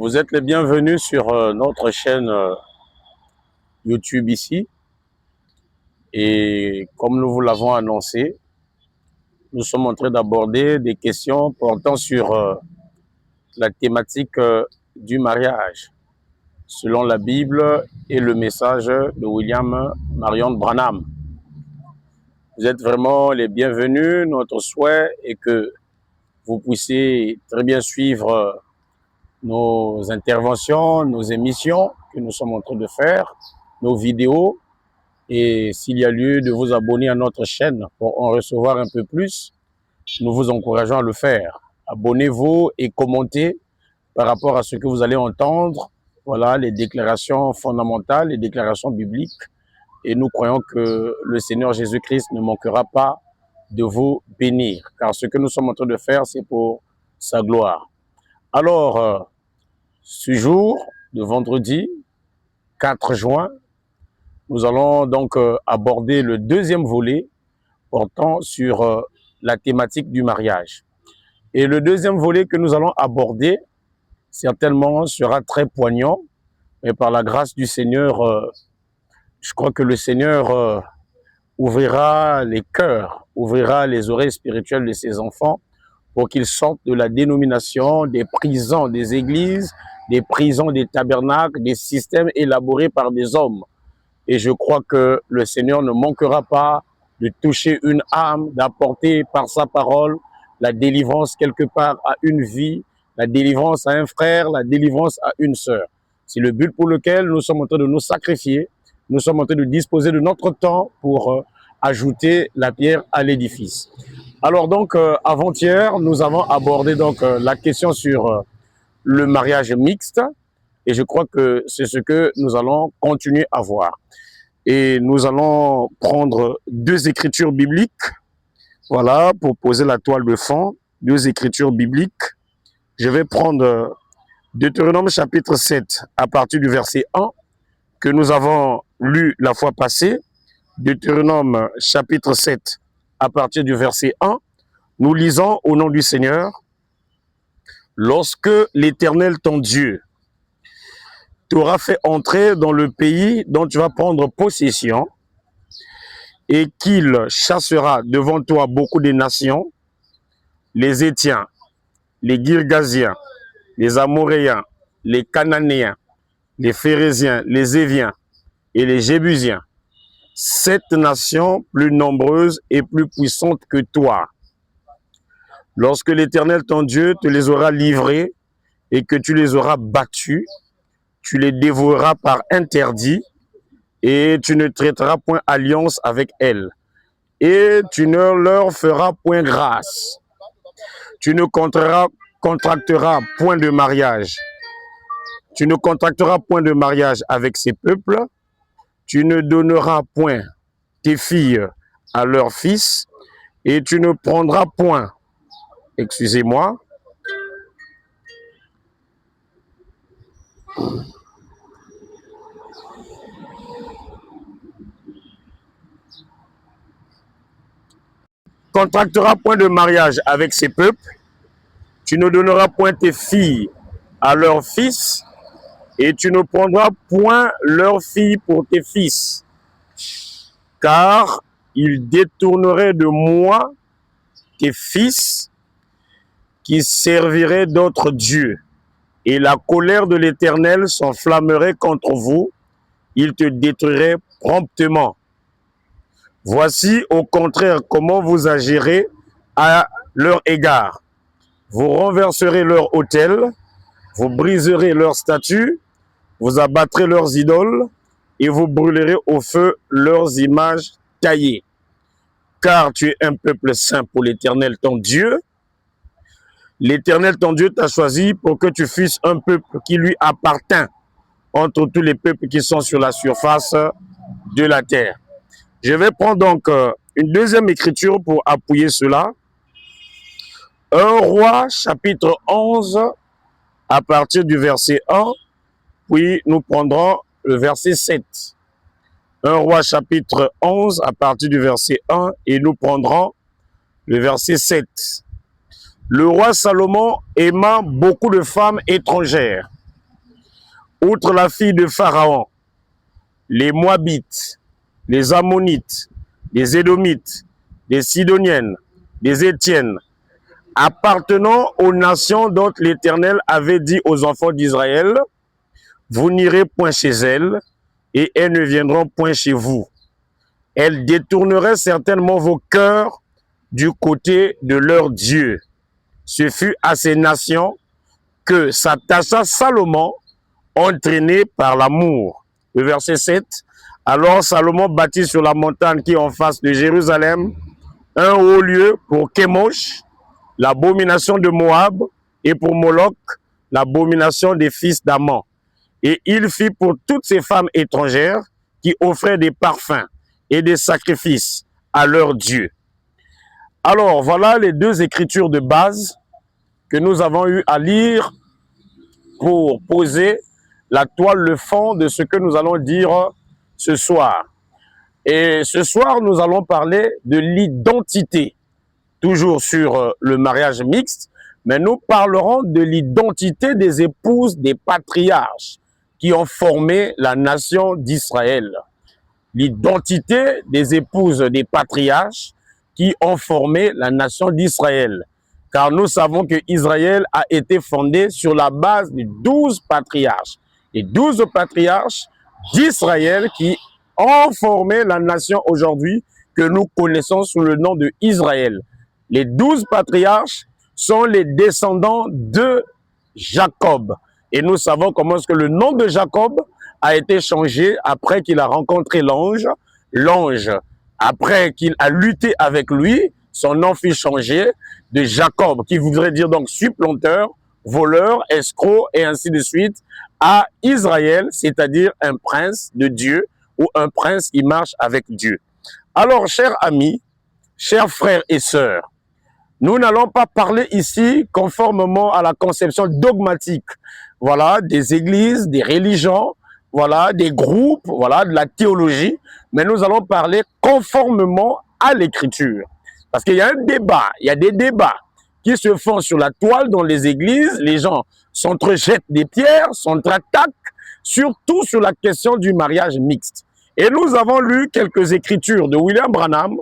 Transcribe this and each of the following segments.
Vous êtes les bienvenus sur notre chaîne YouTube ici. Et comme nous vous l'avons annoncé, nous sommes en train d'aborder des questions portant sur la thématique du mariage, selon la Bible et le message de William Marion Branham. Vous êtes vraiment les bienvenus. Notre souhait est que vous puissiez très bien suivre nos interventions, nos émissions que nous sommes en train de faire, nos vidéos. Et s'il y a lieu de vous abonner à notre chaîne pour en recevoir un peu plus, nous vous encourageons à le faire. Abonnez-vous et commentez par rapport à ce que vous allez entendre. Voilà les déclarations fondamentales, les déclarations bibliques. Et nous croyons que le Seigneur Jésus-Christ ne manquera pas de vous bénir. Car ce que nous sommes en train de faire, c'est pour sa gloire. Alors, ce jour de vendredi 4 juin, nous allons donc aborder le deuxième volet portant sur la thématique du mariage. Et le deuxième volet que nous allons aborder, certainement sera très poignant, mais par la grâce du Seigneur, je crois que le Seigneur ouvrira les cœurs, ouvrira les oreilles spirituelles de ses enfants pour qu'ils sortent de la dénomination des prisons des églises, des prisons des tabernacles, des systèmes élaborés par des hommes. Et je crois que le Seigneur ne manquera pas de toucher une âme, d'apporter par sa parole la délivrance quelque part à une vie, la délivrance à un frère, la délivrance à une sœur. C'est le but pour lequel nous sommes en train de nous sacrifier. Nous sommes en train de disposer de notre temps pour ajouter la pierre à l'édifice. Alors donc, avant-hier, nous avons abordé donc la question sur le mariage mixte. Et je crois que c'est ce que nous allons continuer à voir. Et nous allons prendre deux écritures bibliques, voilà, pour poser la toile de fond, deux écritures bibliques. Je vais prendre Deutéronome chapitre 7 à partir du verset 1 que nous avons lu la fois passée. Deutéronome chapitre 7 à partir du verset 1. Nous lisons au nom du Seigneur. Lorsque l'Éternel ton Dieu t'aura fait entrer dans le pays dont tu vas prendre possession et qu'il chassera devant toi beaucoup de nations, les Hétiens, les Girgasiens, les Amoréens, les Cananéens, les Phérésiens, les Éviens et les Jébusiens, 7 nations plus nombreuses et plus puissantes que toi. Lorsque l'Éternel ton Dieu te les aura livrés et que tu les auras battus, tu les dévoreras par interdit et tu ne traiteras point alliance avec elles. Et tu ne leur feras point grâce. Tu ne contracteras point de mariage. Tu ne contracteras point de mariage avec ces peuples. Tu ne donneras point tes filles à leurs fils. Et tu ne prendras point, excusez-moi, contracteras point de mariage avec ces peuples, tu ne donneras point tes filles à leurs fils, et tu ne prendras point leurs filles pour tes fils, car ils détourneraient de moi tes fils qui serviraient d'autres dieux, et la colère de l'Éternel s'enflammerait contre vous, il te détruirait promptement. Voici au contraire comment vous agirez à leur égard. Vous renverserez leurs autels, vous briserez leurs statues, vous abattrez leurs idoles et vous brûlerez au feu leurs images taillées. Car tu es un peuple saint pour l'Éternel ton Dieu. L'Éternel ton Dieu t'a choisi pour que tu fusses un peuple qui lui appartient entre tous les peuples qui sont sur la surface de la terre. Je vais prendre donc une deuxième écriture pour appuyer cela. 1 Roi chapitre 11 à partir du verset 1, puis nous prendrons le verset 7. 1 Roi chapitre 11 à partir du verset 1 et nous prendrons le verset 7. Le roi Salomon aima beaucoup de femmes étrangères outre la fille de Pharaon, les Moabites, les Ammonites, les Édomites, les Sidoniennes, les Étiennes, appartenant aux nations dont l'Éternel avait dit aux enfants d'Israël, vous n'irez point chez elles, et elles ne viendront point chez vous. Elles détourneraient certainement vos cœurs du côté de leur Dieu. Ce fut à ces nations que s'attacha Salomon, entraîné par l'amour. Le verset 7. Alors Salomon bâtit sur la montagne qui est en face de Jérusalem un haut lieu pour Kémosh, l'abomination de Moab, et pour Moloch, l'abomination des fils d'Ammon. Et il fit pour toutes ces femmes étrangères qui offraient des parfums et des sacrifices à leur Dieu. Alors, voilà les deux écritures de base que nous avons eu à lire pour poser la toile, le fond de ce que nous allons dire ce soir. Et ce soir, nous allons parler de l'identité, toujours sur le mariage mixte, mais nous parlerons de l'identité des épouses des patriarches qui ont formé la nation d'Israël. L'identité des épouses des patriarches qui ont formé la nation d'Israël. Car nous savons que Israël a été fondé sur la base de 12 patriarches. Les 12 patriarches d'Israël qui ont formé la nation aujourd'hui que nous connaissons sous le nom de Israël. Les 12 patriarches sont les descendants de Jacob. Et nous savons comment est-ce que le nom de Jacob a été changé après qu'il a rencontré l'ange. L'ange, après qu'il a lutté avec lui, son nom fut changé de Jacob, qui voudrait dire donc supplanteur, voleur, escroc et ainsi de suite, à Israël, c'est-à-dire un prince de Dieu ou un prince qui marche avec Dieu. Alors, chers amis, chers frères et sœurs, nous n'allons pas parler ici conformément à la conception dogmatique, voilà, des églises, des religions, voilà, des groupes, voilà, de la théologie, mais nous allons parler conformément à l'écriture. Parce qu'il y a un débat, il y a des débats qui se font sur la toile dans les églises, les gens s'entrejettent des pierres, s'entre-attaquent, surtout sur la question du mariage mixte. Et nous avons lu quelques écritures de William Branham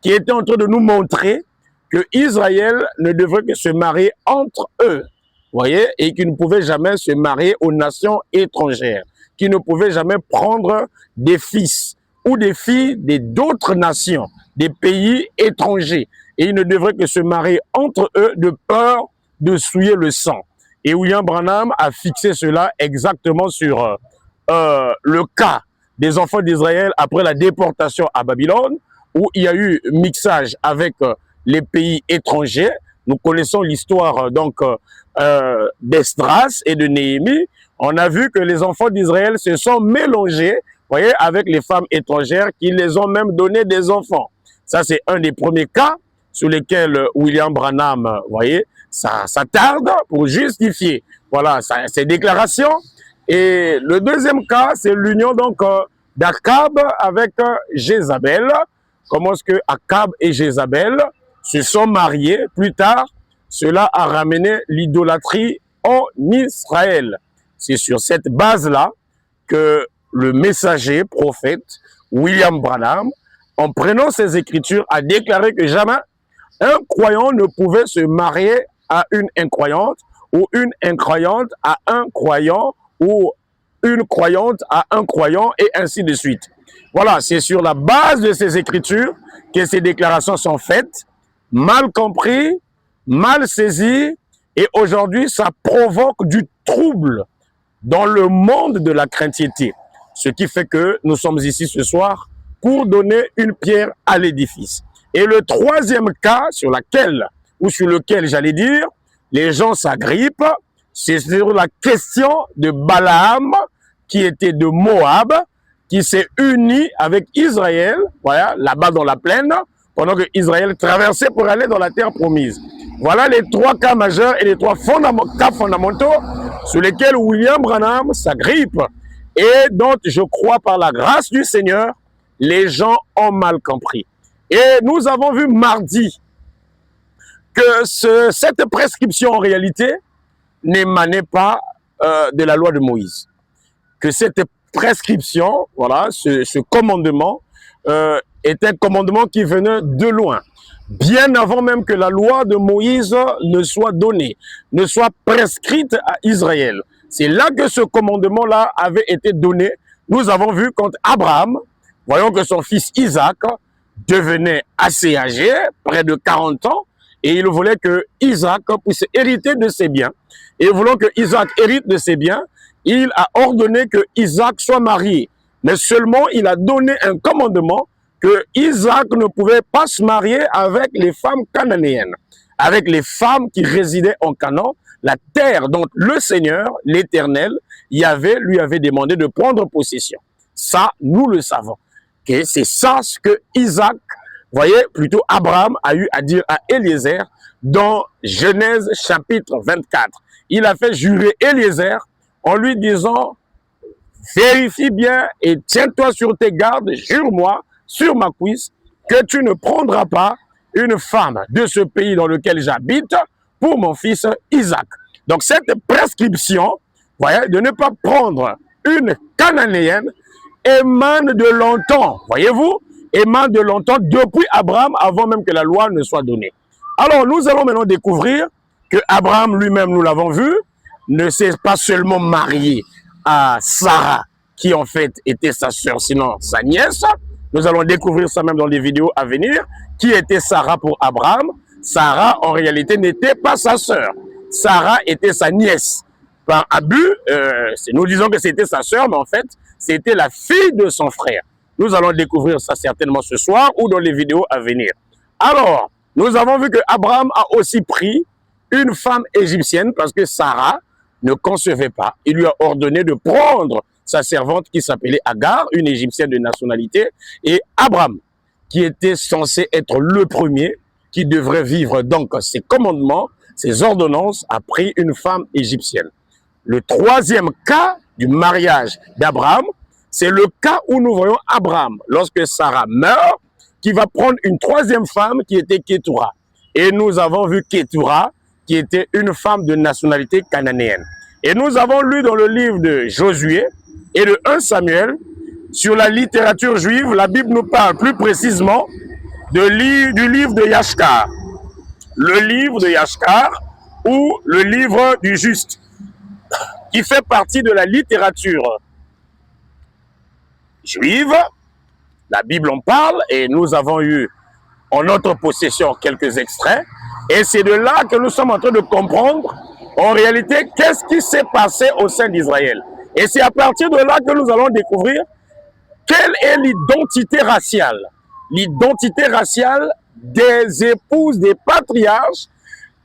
qui étaient en train de nous montrer que Israël ne devrait que se marier entre eux, voyez, et qu'ils ne pouvaient jamais se marier aux nations étrangères, qu'ils ne pouvaient jamais prendre des fils ou des filles d'autres nations, des pays étrangers, et ils ne devraient que se marier entre eux de peur de souiller le sang. Et William Branham a fixé cela exactement sur le cas des enfants d'Israël après la déportation à Babylone, où il y a eu mixage avec les pays étrangers. Nous connaissons l'histoire donc d'Esdras et de Néhémie. On a vu que les enfants d'Israël se sont mélangés, voyez, avec les femmes étrangères qui les ont même donné des enfants. Ça, c'est un des premiers cas sur lesquels William Branham, voyez, ça tarde pour justifier, voilà, ces déclarations. Et le deuxième cas, c'est l'union donc d'Akab avec Jézabel. Comment est-ce que Akab et Jézabel se sont mariés plus tard? Cela a ramené l'idolâtrie en Israël. C'est sur cette base-là que le messager, prophète William Branham, en prenant ces écritures, a déclaré que jamais un croyant ne pouvait se marier à une incroyante, ou une incroyante à un croyant, ou une croyante à un croyant, et ainsi de suite. Voilà, c'est sur la base de ces écritures que ces déclarations sont faites, mal compris, mal saisies, et aujourd'hui, ça provoque du trouble dans le monde de la chrétienté. Ce qui fait que nous sommes ici ce soir pour donner une pierre à l'édifice. Et le troisième cas sur lequel j'allais dire, les gens s'agrippent, c'est sur la question de Balaam, qui était de Moab, qui s'est uni avec Israël, voilà, là-bas dans la plaine, pendant que Israël traversait pour aller dans la terre promise. Voilà les trois cas majeurs et les trois cas fondamentaux sur lesquels William Branham s'agrippe. Et dont, je crois, par la grâce du Seigneur, les gens ont mal compris. Et nous avons vu mardi que cette prescription, en réalité, n'émanait pas de la loi de Moïse. que cette prescription, voilà, ce commandement, est un commandement qui venait de loin, bien avant même que la loi de Moïse ne soit donnée, ne soit prescrite à Israël. C'est là que ce commandement-là avait été donné. Nous avons vu quand Abraham, voyons que son fils Isaac devenait assez âgé, près de 40 ans, et il voulait que Isaac puisse hériter de ses biens. Et voulant que Isaac hérite de ses biens, il a ordonné que Isaac soit marié. Mais seulement, il a donné un commandement que Isaac ne pouvait pas se marier avec les femmes cananéennes, avec les femmes qui résidaient en Canaan, la terre dont le Seigneur, l'Éternel, Yahvé, lui avait demandé de prendre possession. Ça, nous le savons. Okay? C'est ça ce que Isaac, voyez, plutôt Abraham a eu à dire à Eliezer dans Genèse chapitre 24. Il a fait jurer Eliezer en lui disant, vérifie bien et tiens-toi sur tes gardes, jure-moi sur ma cuisse que tu ne prendras pas une femme de ce pays dans lequel j'habite pour mon fils Isaac. Donc cette prescription, voyez, de ne pas prendre une cananéenne émane de longtemps, voyez-vous, émane de longtemps depuis Abraham, avant même que la loi ne soit donnée. Alors nous allons maintenant découvrir que Abraham lui-même, nous l'avons vu, ne s'est pas seulement marié à Sarah, qui en fait était sa sœur, sinon sa nièce. Nous allons découvrir ça même dans les vidéos à venir. Qui était Sarah pour Abraham? Sarah, en réalité, n'était pas sa sœur. Sarah était sa nièce. Par abus, nous disons que c'était sa sœur, mais en fait, c'était la fille de son frère. Nous allons découvrir ça certainement ce soir ou dans les vidéos à venir. Alors, nous avons vu que Abraham a aussi pris une femme égyptienne parce que Sarah ne concevait pas. Il lui a ordonné de prendre sa servante qui s'appelait Agar, une égyptienne de nationalité, et Abraham, qui était censé être le premier, qui devrait vivre donc ses commandements, ses ordonnances, a pris une femme égyptienne. Le troisième cas du mariage d'Abraham, c'est le cas où nous voyons Abraham, lorsque Sarah meurt, qui va prendre une troisième femme qui était Kétura. Et nous avons vu Kétura, qui était une femme de nationalité cananéenne. Et nous avons lu dans le livre de Josué et de 1 Samuel, sur la littérature juive, la Bible nous parle plus précisément du livre de Yashkar. Le livre de Yashkar ou le livre du juste, qui fait partie de la littérature juive. La Bible en parle et nous avons eu en notre possession quelques extraits. Et c'est de là que nous sommes en train de comprendre en réalité qu'est-ce qui s'est passé au sein d'Israël. Et c'est à partir de là que nous allons découvrir quelle est l'identité raciale. L'identité raciale des épouses des patriarches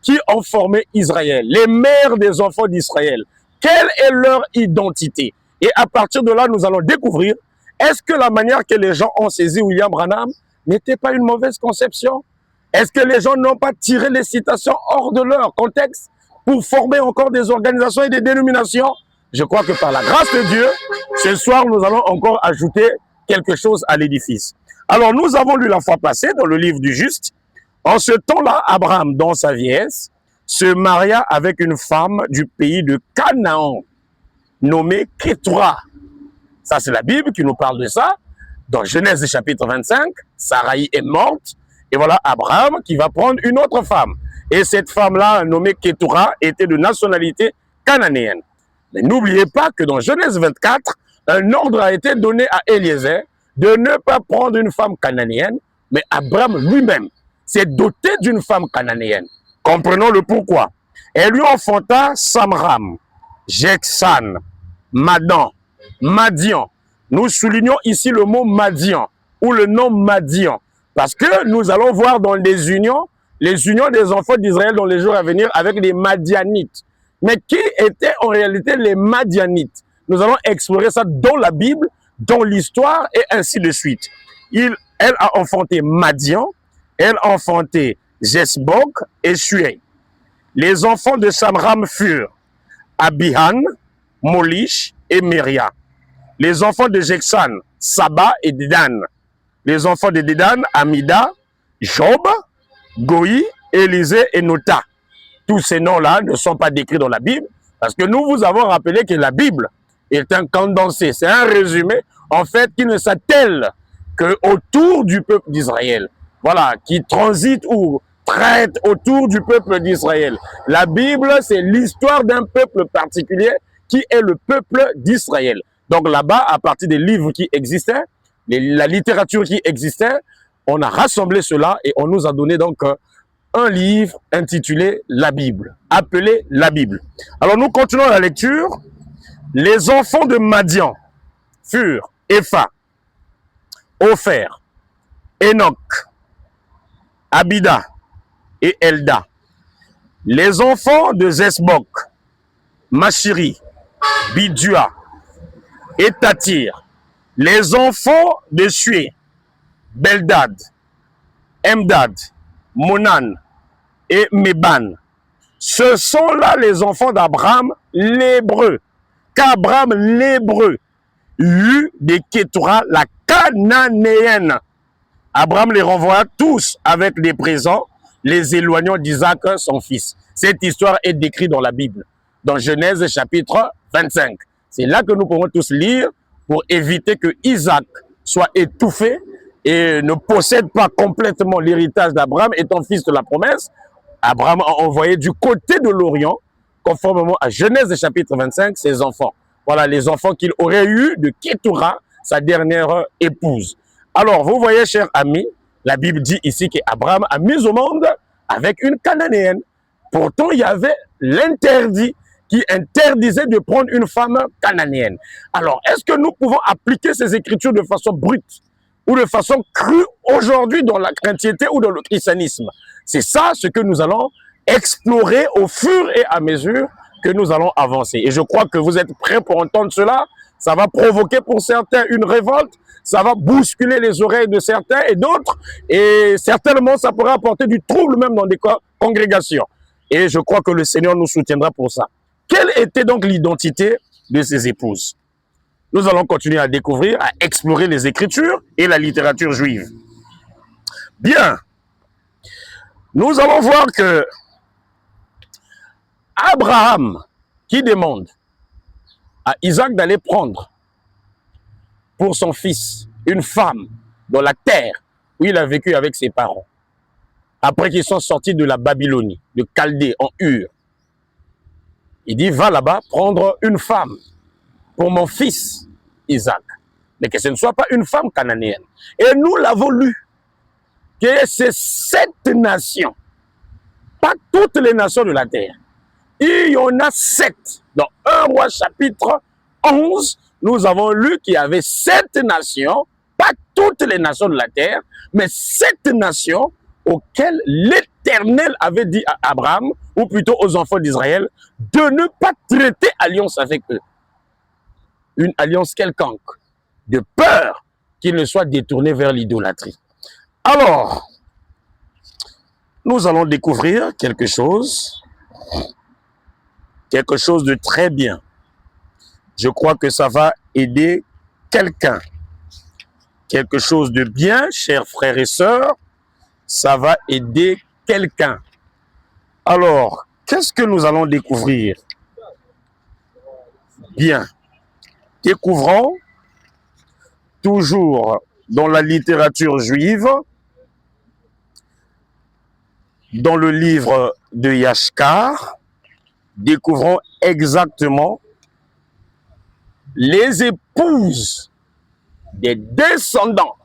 qui ont formé Israël, les mères des enfants d'Israël. Quelle est leur identité? Et à partir de là, nous allons découvrir, est-ce que la manière que les gens ont saisi William Branham n'était pas une mauvaise conception? Est-ce que les gens n'ont pas tiré les citations hors de leur contexte pour former encore des organisations et des dénominations? Je crois que par la grâce de Dieu, ce soir, nous allons encore ajouter quelque chose à l'édifice. Alors, nous avons lu la fois passée dans le livre du Juste. En ce temps-là, Abraham, dans sa vieillesse, se maria avec une femme du pays de Canaan, nommée Kétura. Ça, c'est la Bible qui nous parle de ça. Dans Genèse chapitre 25, Sarai est morte. Et voilà Abraham qui va prendre une autre femme. Et cette femme-là, nommée Kétura, était de nationalité cananéenne. Mais n'oubliez pas que dans Genèse 24, un ordre a été donné à Eliezer de ne pas prendre une femme cananéenne, mais Abraham lui-même s'est doté d'une femme cananéenne. Comprenons le pourquoi. Elle lui enfanta Samram, Jeksan, Madan, Madian. Nous soulignons ici le mot Madian ou le nom Madian parce que nous allons voir dans les unions des enfants d'Israël dans les jours à venir avec les Madianites. Mais qui étaient en réalité les Madianites? Nous allons explorer ça dans la Bible, dans l'histoire et ainsi de suite. Elle a enfanté Madian, elle a enfanté Jesbok et Shuei. Les enfants de Samram furent Abihan, Molish et Meria. Les enfants de Jeksan, Saba et Dedan. Les enfants de Dedan, Amida, Job, Goï, Élisée et Nota. Tous ces noms-là ne sont pas décrits dans la Bible parce que nous vous avons rappelé que la Bible est un condensé, c'est un résumé, en fait, qui ne s'attelle qu'autour du peuple d'Israël. Voilà, qui transite ou traite autour du peuple d'Israël. La Bible, c'est l'histoire d'un peuple particulier qui est le peuple d'Israël. Donc là-bas, à partir des livres qui existaient, la littérature qui existait, on a rassemblé cela et on nous a donné donc un livre intitulé La Bible, appelé La Bible. Alors nous continuons la lecture. Les enfants de Madian furent Epha, Opher, Enoch, Abida et Elda. Les enfants de Zesbok, Machiri, Bidua et Tatir. Les enfants de Sué, Beldad, Emdad, Monan et Meban. Ce sont là les enfants d'Abraham l'hébreu. Qu'Abraham l'hébreu eut de Kétura la cananéenne. Abraham les renvoya tous avec des présents, les éloignant d'Isaac, son fils. Cette histoire est décrite dans la Bible, dans Genèse chapitre 25. C'est là que nous pouvons tous lire pour éviter que Isaac soit étouffé et ne possède pas complètement l'héritage d'Abraham, étant fils de la promesse. Abraham a envoyé du côté de l'Orient, conformément à Genèse chapitre 25, ses enfants. Voilà les enfants qu'il aurait eu de Kétura, sa dernière épouse. Alors, vous voyez, chers amis, la Bible dit ici qu'Abraham a mis au monde avec une cananéenne. Pourtant, il y avait l'interdit qui interdisait de prendre une femme cananéenne. Alors, est-ce que nous pouvons appliquer ces écritures de façon brute ou de façon crue aujourd'hui dans la chrétienté ou dans le christianisme? C'est ça ce que nous allons explorer au fur et à mesure que nous allons avancer. Et je crois que vous êtes prêts pour entendre cela. Ça va provoquer pour certains une révolte, ça va bousculer les oreilles de certains et d'autres, et certainement ça pourrait apporter du trouble même dans des congrégations. Et je crois que le Seigneur nous soutiendra pour ça. Quelle était donc l'identité de ces épouses? Nous allons continuer à découvrir, à explorer les Écritures et la littérature juive. Bien, nous allons voir que Abraham, qui demande à Isaac d'aller prendre pour son fils une femme dans la terre où il a vécu avec ses parents, après qu'ils sont sortis de la Babylonie, de Chaldée, en Ur. Il dit, va là-bas prendre une femme pour mon fils Isaac, mais que ce ne soit pas une femme cananéenne. Et nous l'avons lu, que c'est 7 nations, pas toutes les nations de la terre. Il y en a 7. Dans 1 Roi chapitre 11, nous avons lu qu'il y avait 7 nations, pas toutes les nations de la terre, mais 7 nations auxquelles l'Éternel avait dit à Abraham, ou plutôt aux enfants d'Israël, de ne pas traiter alliance avec eux. Une alliance quelconque, de peur qu'ils ne soient détournés vers l'idolâtrie. Alors, nous allons découvrir quelque chose de très bien. Je crois que ça va aider quelqu'un. Quelque chose de bien, chers frères et sœurs, ça va aider quelqu'un. Alors, qu'est-ce que nous allons découvrir? Bien. Découvrons, toujours dans la littérature juive, dans le livre de Yashkar, découvrons exactement les épouses des descendants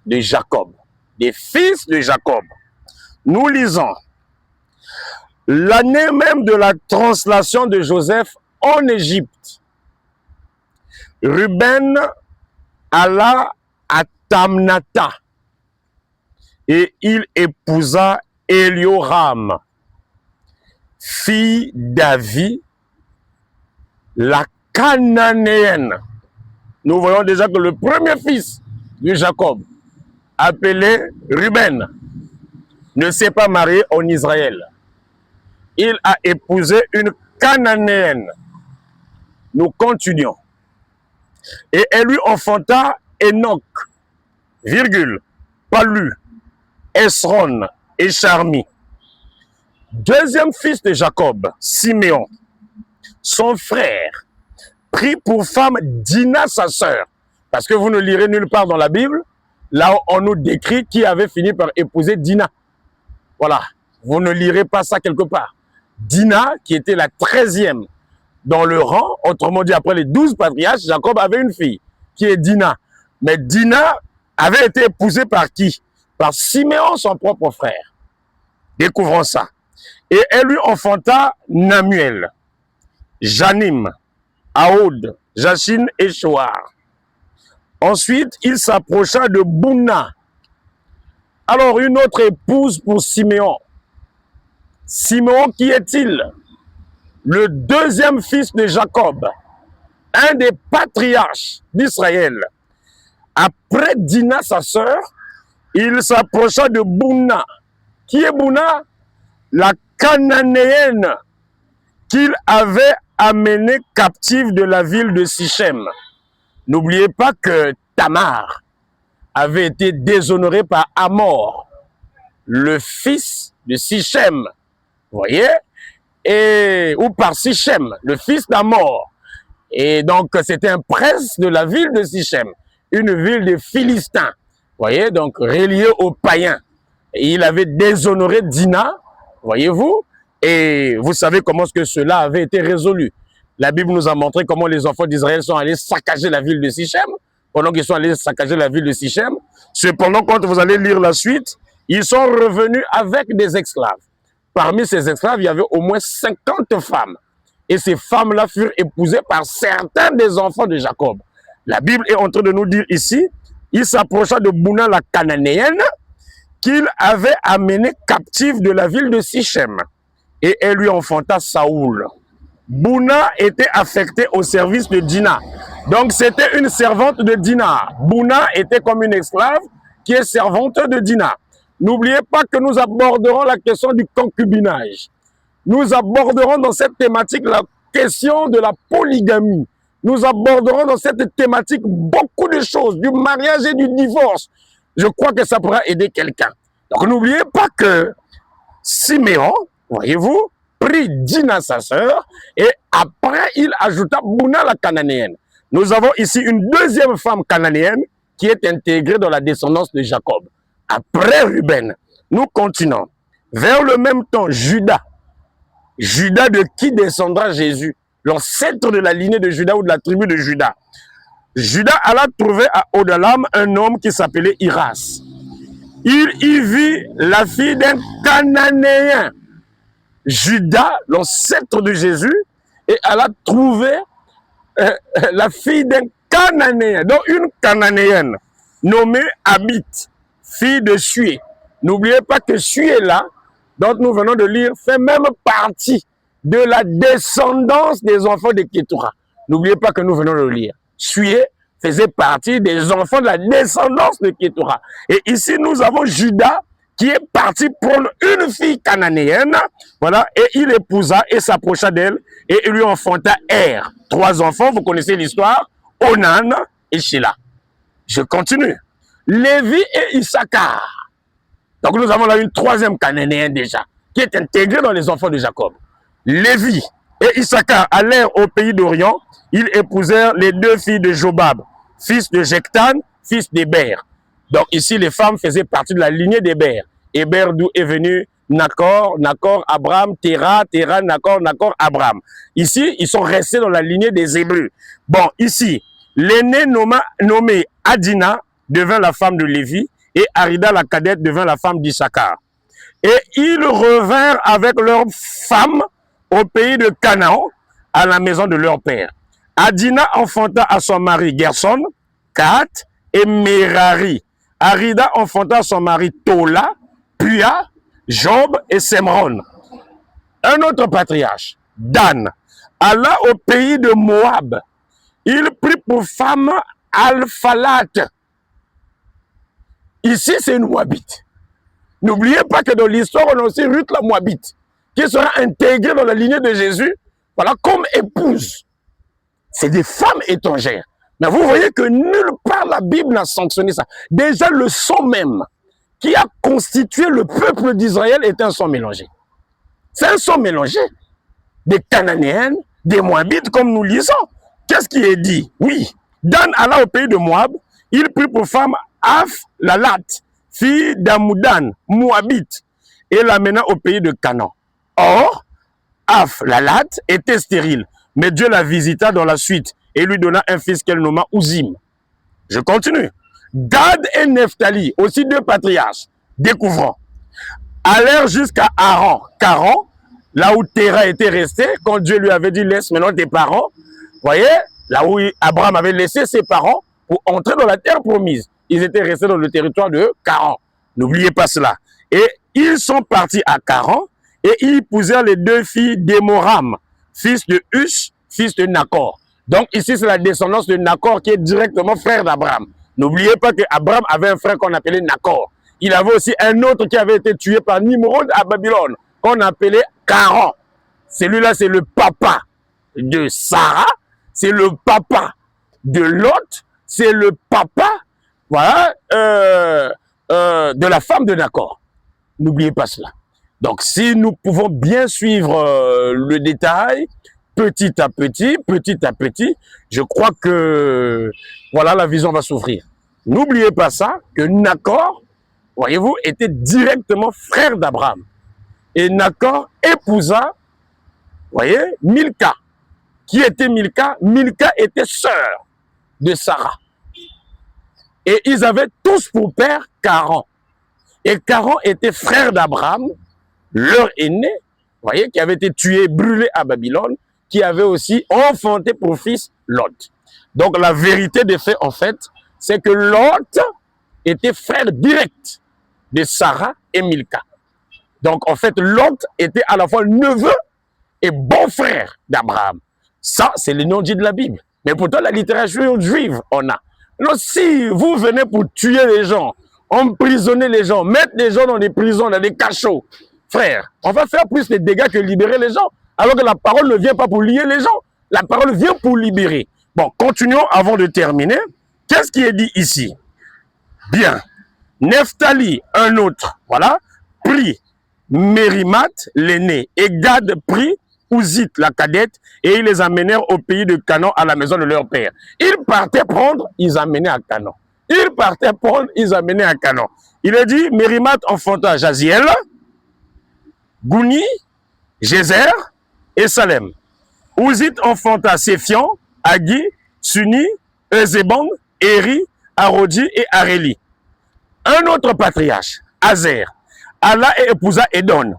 de Jacob, des fils de Jacob. Nous lisons l'année même de la translation de Joseph en Égypte. Ruben alla à Tamnata et il épousa Élioram, fille d'Avi, la cananéenne. Nous voyons déjà que le premier fils de Jacob, appelé Ruben, ne s'est pas marié en Israël. Il a épousé une cananéenne. Nous continuons. Et elle lui enfanta Enoch, virgule, Palu, Esron et Charmi. Deuxième fils de Jacob, Siméon. son frère, prit pour femme Dina, sa sœur. Parce que vous ne lirez nulle part dans la Bible, là on nous décrit qui avait fini par épouser Dina. Voilà, vous ne lirez pas ça quelque part. Dina, qui était la 13e dans le rang, autrement dit après les 12 patriarches, Jacob avait une fille, qui est Dina. Mais Dina avait été épousée par qui? Par Siméon, son propre frère. Découvrons ça. Et elle lui enfanta Namuel, Janim, Aoud, Jachin et Shoar. Ensuite, il s'approcha de Bouna. Alors, une autre épouse pour Siméon. Siméon, qui est-il? Le deuxième fils de Jacob, un des patriarches d'Israël. Après Dina, sa sœur, il s'approcha de Bouna. Qui est Bouna? La Cananéenne qu'il avait amenée captive de la ville de Sichem. N'oubliez pas que Tamar avait été déshonorée par Amor, le fils de Sichem. Vous voyez? Ou par Sichem, le fils d'Amor. Et donc, c'était un prince de la ville de Sichem, une ville des Philistins. Vous voyez? Donc, relié aux païens. Et il avait déshonoré Dina, voyez-vous? Et vous savez comment est-ce que cela avait été résolu. La Bible nous a montré comment les enfants d'Israël sont allés saccager la ville de Sichem. Pendant qu'ils sont allés saccager la ville de Sichem, cependant, quand vous allez lire la suite, ils sont revenus avec des esclaves. Parmi ces esclaves, il y avait au moins 50 femmes. Et ces femmes-là furent épousées par certains des enfants de Jacob. La Bible est en train de nous dire ici, il s'approcha de Bouna la Cananéenne, qu'il avait amenée captive de la ville de Sichem. Et elle lui enfanta Saoul. Bouna était affectée au service de Dina. Donc c'était une servante de Dina. Bouna était comme une esclave qui est servante de Dina. N'oubliez pas que nous aborderons la question du concubinage. Nous aborderons dans cette thématique la question de la polygamie. Nous aborderons dans cette thématique beaucoup de choses, du mariage et du divorce. Je crois que ça pourra aider quelqu'un. Donc n'oubliez pas que Siméon, voyez-vous, prit Dina, sa sœur, et après il ajouta Bouna la Cananéenne. Nous avons ici une deuxième femme cananéenne qui est intégrée dans la descendance de Jacob. Après Ruben, nous continuons. Vers le même temps, Judas. Judas, de qui descendra Jésus? L'ancêtre de la lignée de Judas ou de la tribu de Judas. Judas alla trouver à Odalam un homme qui s'appelait Iras. Il y vit la fille d'un Cananéen. Judas, l'ancêtre de Jésus, et alla trouver la fille d'un Cananéen. Donc une Cananéenne nommée Abit, fille de Sué. N'oubliez pas que Sué là, dont nous venons de lire, fait même partie de la descendance des enfants de Kétura. N'oubliez pas que nous venons de le lire. Sué faisait partie des enfants de la descendance de Kétura. Et ici, nous avons Judas qui est parti prendre une fille cananéenne, voilà, et il épousa et s'approcha d'elle, et il lui enfanta Er. 3 enfants, vous connaissez l'histoire, Onan et Sheila. Je continue. Lévi et Issachar. Donc nous avons là une 3e cananéenne déjà, qui est intégrée dans les enfants de Jacob. Lévi et Issachar allèrent au pays d'Orient, ils épousèrent les 2 filles de Jobab, fils de Jectan, fils d'Héber. Donc ici, les femmes faisaient partie de la lignée d'Héber. Héber, d'où est venu Nacor, Nacor, Abraham, Terah, Terah, Nacor, Nacor, Abraham. Ici, ils sont restés dans la lignée des Hébreux. Bon, ici, l'aînée nommée Adina devint la femme de Lévi et Arida, la cadette, devint la femme d'Issachar. Et ils revinrent avec leurs femmes au pays de Canaan, à la maison de leur père. Adina enfanta à son mari Gerson, Kat et Merari. Arida enfanta à son mari Tola, Pua, Job et Semron. Un autre patriarche, Dan, alla au pays de Moab. Il prit pour femme Alphalat. Ici, c'est une Moabite. N'oubliez pas que dans l'histoire, on a aussi Ruth la Moabite, qui sera intégrée dans la lignée de Jésus, voilà, comme épouse. C'est des femmes étrangères. Mais vous voyez que nulle part la Bible n'a sanctionné ça. Déjà, le sang même qui a constitué le peuple d'Israël est un sang mélangé. C'est un sang mélangé des Cananéennes des Moabites, comme nous lisons. Qu'est-ce qui est dit? Oui, Dan alla au pays de Moab, il prit pour femme Af-Lalat, fille d'Amoudan, Moabite, et l'amena au pays de Canaan. Or, Af-Lalat était stérile, mais Dieu la visita dans la suite et lui donna un fils qu'elle nomma Ouzim. Je continue. Gad et Nephtali, aussi deux patriarches, découvrant, allèrent jusqu'à Haran, là où Terah était resté, quand Dieu lui avait dit, laisse maintenant tes parents, voyez, là où Abraham avait laissé ses parents pour entrer dans la terre promise. Ils étaient restés dans le territoire de Haran. N'oubliez pas cela. Et ils sont partis à Haran et ils épousèrent les deux filles d'Emoram, fils de Hush, fils de Nacor. Donc ici, c'est la descendance de Nacor qui est directement frère d'Abraham. N'oubliez pas qu'Abraham avait un frère qu'on appelait Nacor. Il avait aussi un autre qui avait été tué par Nimrod à Babylone, qu'on appelait Haran. Celui-là, c'est le papa de Sarah, c'est le papa de Lot, c'est le papa, voilà, de la femme de Nacor. N'oubliez pas cela. Donc, si nous pouvons bien suivre le détail, petit à petit, je crois que, voilà, la vision va s'ouvrir. N'oubliez pas ça, que Nacor, voyez-vous, était directement frère d'Abraham. Et Nacor épousa, voyez, Milka. Qui était Milka? Milka était sœur de Sarah. Et ils avaient tous pour père Haran. Et Haran était frère d'Abraham, leur aîné, voyez, qui avait été tué, brûlé à Babylone, qui avait aussi enfanté pour fils Lot. Donc la vérité des faits, en fait, c'est que Lot était frère direct de Sarah et Milka. Donc en fait, Lot était à la fois neveu et beau-frère d'Abraham. Ça, c'est le nom dit de la Bible. Mais pourtant, la littérature juive, on a. Alors, si vous venez pour tuer les gens, emprisonner les gens, mettre les gens dans des prisons, dans des cachots, frère, on va faire plus de dégâts que libérer les gens. Alors que la parole ne vient pas pour lier les gens. La parole vient pour libérer. Bon, continuons avant de terminer. Qu'est-ce qui est dit ici? Bien. Nephtali, un autre, voilà, prit Mérimat, l'aîné, et Gad prit Ouzit, la cadette, et ils les amenèrent au pays de Canaan, à la maison de leur père. Ils partaient prendre, ils amenaient à Canaan. Ils partaient prendre, ils amenaient à Canaan. Il est dit, Mérimat enfanta Jaziel, Gouni, Gézer et Salem. Ouzit enfanta Séphion, Agi, Suni, Ezébon, Eri, Arodi et Aréli. Un autre patriarche, Azer, alla et épousa Édon,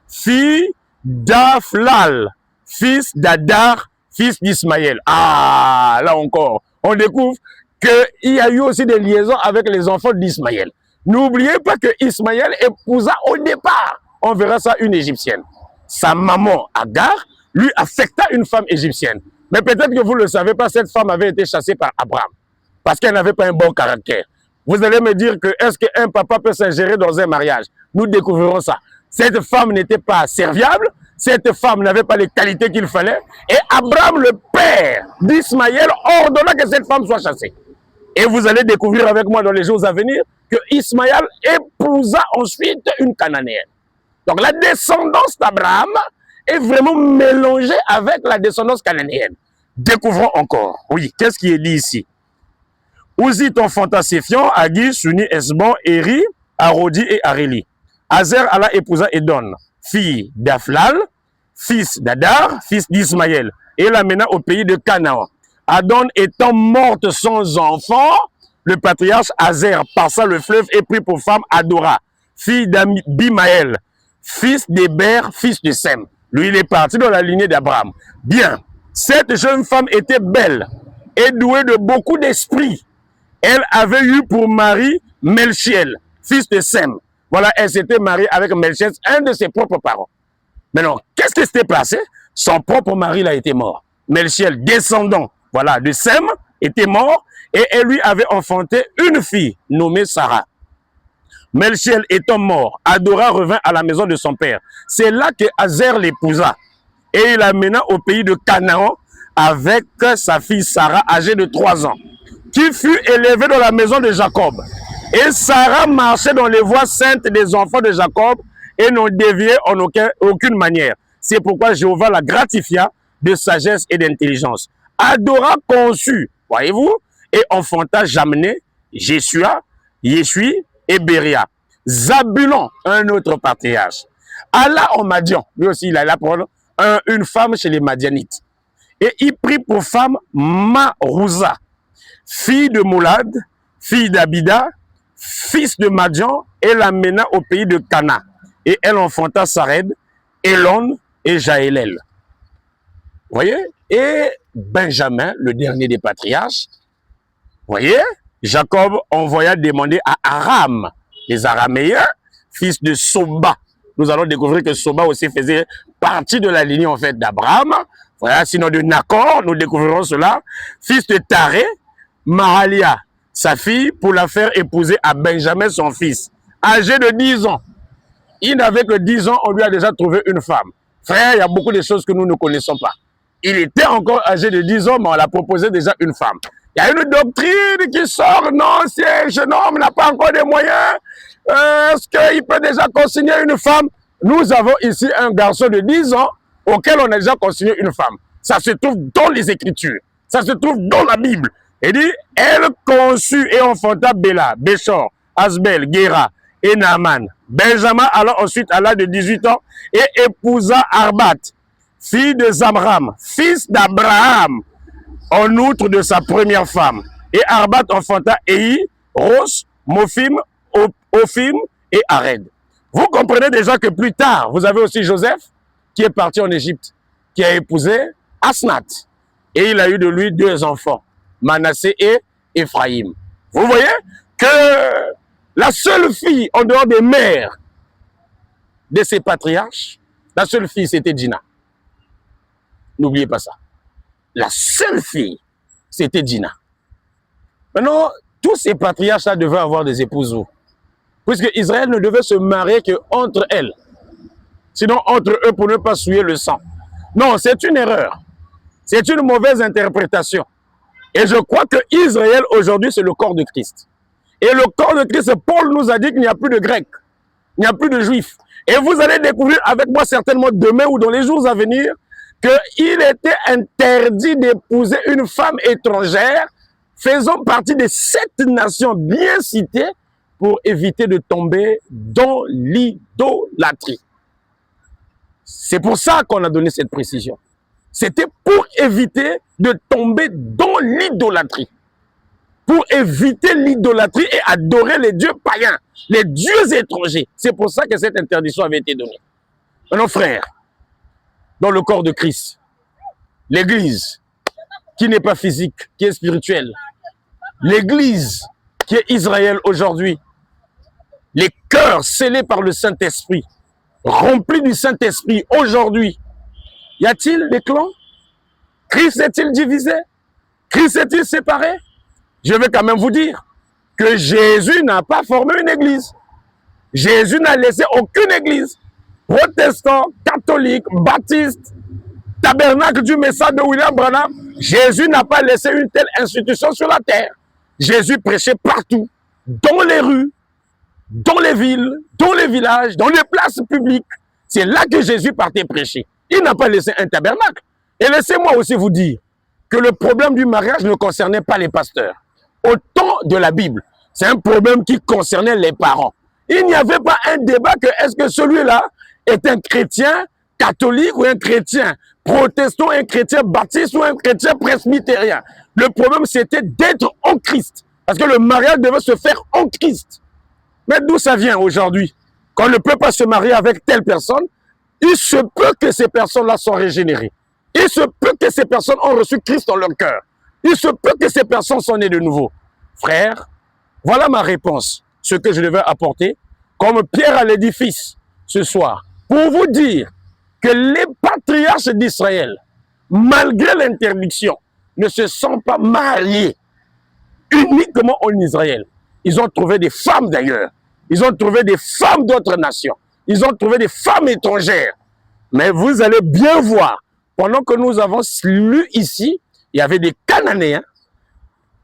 fille d'Aflal, fils d'Adar, fils d'Ismaël. Ah, là encore, on découvre qu'il y a eu aussi des liaisons avec les enfants d'Ismaël. N'oubliez pas que Ismaël épousa au départ, on verra ça, une égyptienne. Sa maman, Agar, lui affecta une femme égyptienne. Mais peut-être que vous ne le savez pas, cette femme avait été chassée par Abraham, parce qu'elle n'avait pas un bon caractère. Vous allez me dire que est-ce qu'un papa peut s'ingérer dans un mariage? Nous découvrirons ça. Cette femme n'était pas serviable, cette femme n'avait pas les qualités qu'il fallait, et Abraham, le père d'Ismaël, ordonna que cette femme soit chassée. Et vous allez découvrir avec moi dans les jours à venir que Ismaël épousa ensuite une Cananéenne. Donc la descendance d'Abraham est vraiment mélangée avec la descendance cananéenne. Découvrons encore. Oui, qu'est-ce qui est dit ici? Ouzit enfanta Séphion, Agi, Suni, Esbon, Eri, Arodi et Aréli. Azer alla épousa Édon, fille d'Aflal, fils d'Adar, fils d'Ismaël, et l'amena au pays de Canaan. Adon étant morte sans enfant, le patriarche Azer passa le fleuve et prit pour femme Adora, fille d'Abimaël, fils d'Héber, fils de Sem. Lui, il est parti dans la lignée d'Abraham. Bien, cette jeune femme était belle et douée de beaucoup d'esprit. Elle avait eu pour mari Melchiel, fils de Sem. Voilà, elle s'était mariée avec Melchiel, un de ses propres parents. Maintenant, qu'est-ce qui s'était passé? Son propre mari là était mort. Melchiel, descendant, voilà, de Sem, était mort et elle lui avait enfanté une fille nommée Sarah. Melchiel étant mort, Adora revint à la maison de son père. C'est là que Azer l'épousa et il l'amena au pays de Canaan avec sa fille Sarah, âgée de 3 ans, qui fut élevée dans la maison de Jacob. Et Sarah marchait dans les voies saintes des enfants de Jacob et n'en déviait en aucune manière. C'est pourquoi Jéhovah la gratifia de sagesse et d'intelligence. Adora conçut, voyez-vous, et enfanta Jamné, Jéshua, Yeshui et Béria. Zabulon, un autre patriarche. Allah en Madian, lui aussi il a là pour une femme chez les Madianites. Et il prit pour femme Marouza, fille de Moulad, fille d'Abida, fils de Madian, et l'amena au pays de Cana. Et elle enfanta Sared, Elon et Jaélel. Vous voyez? Et Benjamin, le dernier des patriarches, vous voyez? Jacob envoya demander à Aram, les Araméens, fils de Soba. Nous allons découvrir que Soba aussi faisait partie de la lignée en fait d'Abraham. Voilà, sinon de Nacor, nous découvrirons cela. Fils de Taré, Mahalia, sa fille, pour la faire épouser à Benjamin, son fils, âgé de 10 ans. Il n'avait que 10 ans, on lui a déjà trouvé une femme. Frère, il y a beaucoup de choses que nous ne connaissons pas. Il était encore âgé de 10 ans, mais on l'a proposé déjà une femme. Il y a une doctrine qui sort, non, si un jeune homme n'a pas encore de moyens, est-ce qu'il peut déjà consigner une femme? Nous avons ici un garçon de 10 ans auquel on a déjà consigné une femme. Ça se trouve dans les Écritures. Ça se trouve dans la Bible. Il dit, elle conçut et enfanta Béla, Béchor, Asbel, Guéra et Naaman. Benjamin alors ensuite à l'âge de 18 ans et épousa Arbat, fille de Zamram, fils d'Abraham, en outre de sa première femme. Et Arbat enfanta Ei, Ros, Mophim, Ophim et Ared. Vous comprenez déjà que plus tard, vous avez aussi Joseph qui est parti en Égypte, qui a épousé Asnath. Et il a eu de lui 2 enfants, Manassé et Ephraïm. Vous voyez que la seule fille en dehors des mères de ces patriarches, la seule fille c'était Dina. N'oubliez pas ça. La seule fille, c'était Dina. Maintenant, tous ces patriarches-là devaient avoir des épouses. Puisque Israël ne devait se marier qu'entre elles. Sinon, entre eux, pour ne pas souiller le sang. Non, c'est une erreur. C'est une mauvaise interprétation. Et je crois que Israël, aujourd'hui, c'est le corps de Christ. Et le corps de Christ, Paul nous a dit qu'il n'y a plus de Grecs. Il n'y a plus de Juifs. Et vous allez découvrir avec moi certainement demain ou dans les jours à venir qu'il était interdit d'épouser une femme étrangère faisant partie de 7 nations bien citées pour éviter de tomber dans l'idolâtrie. C'est pour ça qu'on a donné cette précision. C'était pour éviter de tomber dans l'idolâtrie. Pour éviter l'idolâtrie et adorer les dieux païens, les dieux étrangers. C'est pour ça que cette interdiction avait été donnée. Maintenant, frères, dans le corps de Christ, l'Église, qui n'est pas physique, qui est spirituelle, l'Église, qui est Israël aujourd'hui, les cœurs scellés par le Saint-Esprit, remplis du Saint-Esprit aujourd'hui, y a-t-il des clans? Christ est-il divisé? Christ est-il séparé? Je vais quand même vous dire que Jésus n'a pas formé une église. Jésus n'a laissé aucune église. Protestant, catholique, baptiste, tabernacle du message de William Branham, Jésus n'a pas laissé une telle institution sur la terre. Jésus prêchait partout, dans les rues, dans les villes, dans les villages, dans les places publiques. C'est là que Jésus partait prêcher. Il n'a pas laissé un tabernacle. Et laissez-moi aussi vous dire que le problème du mariage ne concernait pas les pasteurs. Au temps de la Bible, c'est un problème qui concernait les parents. Il n'y avait pas un débat que est-ce que celui-là est un chrétien catholique ou un chrétien protestant, un chrétien baptiste ou un chrétien presbytérien. Le problème, c'était d'être en Christ. Parce que le mariage devait se faire en Christ. Mais d'où ça vient aujourd'hui? Qu'on ne peut pas se marier avec telle personne, il se peut que ces personnes-là soient régénérées. Il se peut que ces personnes ont reçu Christ dans leur cœur. Il se peut que ces personnes sont nées de nouveau. Frère, voilà ma réponse, ce que je devais apporter comme pierre à l'édifice ce soir, pour vous dire que les patriarches d'Israël, malgré l'interdiction, ne se sont pas mariés uniquement en Israël. Ils ont trouvé des femmes d'ailleurs. Ils ont trouvé des femmes d'autres nations. Ils ont trouvé des femmes étrangères. Mais vous allez bien voir, pendant que nous avons lu ici, il y avait des Cananéens.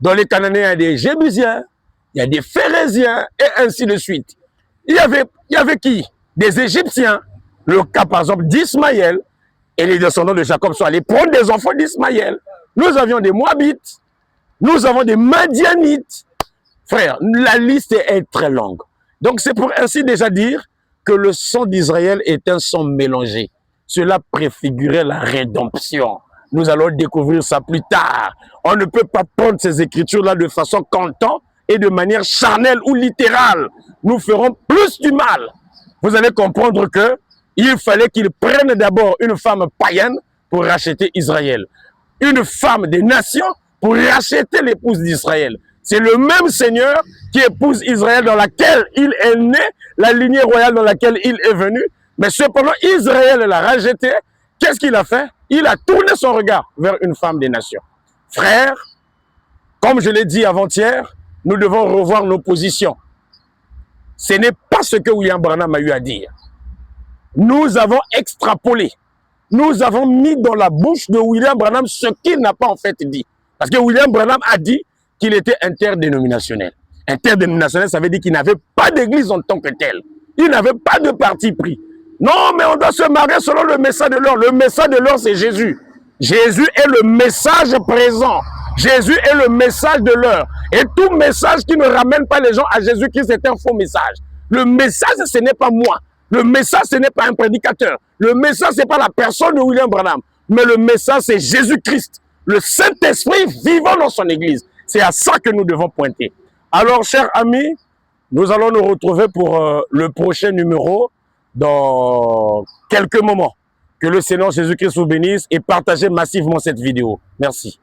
Dans les Cananéens, il y a des Jébusiens, il y a des Phérésiens, et ainsi de suite. Il y avait qui? Des Égyptiens. Le cas, par exemple, d'Ismaël. Et les descendants de Jacob sont allés prendre des enfants d'Ismaël. Nous avions des Moabites, nous avons des Madianites. Frère, la liste est très longue. Donc c'est pour ainsi déjà dire que le sang d'Israël est un sang mélangé. Cela préfigurait la rédemption. Nous allons découvrir ça plus tard. On ne peut pas prendre ces écritures-là de façon canton et de manière charnelle ou littérale. Nous ferons plus du mal. Vous allez comprendre que il fallait qu'ils prennent d'abord une femme païenne pour racheter Israël. Une femme des nations pour racheter l'épouse d'Israël. C'est le même Seigneur qui épouse Israël dans laquelle il est né, la lignée royale dans laquelle il est venu. Mais cependant, Israël l'a racheté. Qu'est-ce qu'il a fait? Il a tourné son regard vers une femme des nations. Frères, comme je l'ai dit avant-hier, nous devons revoir nos positions. Ce n'est pas ce que William Branham a eu à dire. Nous avons extrapolé. Nous avons mis dans la bouche de William Branham ce qu'il n'a pas en fait dit. Parce que William Branham a dit qu'il était interdénominationnel. Interdénominationnel, ça veut dire qu'il n'avait pas d'église en tant que tel. Il n'avait pas de parti pris. Non, mais on doit se marier selon le message de l'heure. Le message de l'heure, c'est Jésus. Jésus est le message présent. Jésus est le message de l'heure. Et tout message qui ne ramène pas les gens à Jésus-Christ est un faux message. Le message, ce n'est pas moi. Le message, ce n'est pas un prédicateur. Le message, ce n'est pas la personne de William Branham. Mais le message, c'est Jésus-Christ. Le Saint-Esprit vivant dans son église. C'est à ça que nous devons pointer. Alors, chers amis, nous allons nous retrouver pour le prochain numéro dans quelques moments. Que le Seigneur Jésus-Christ vous bénisse et partagez massivement cette vidéo. Merci.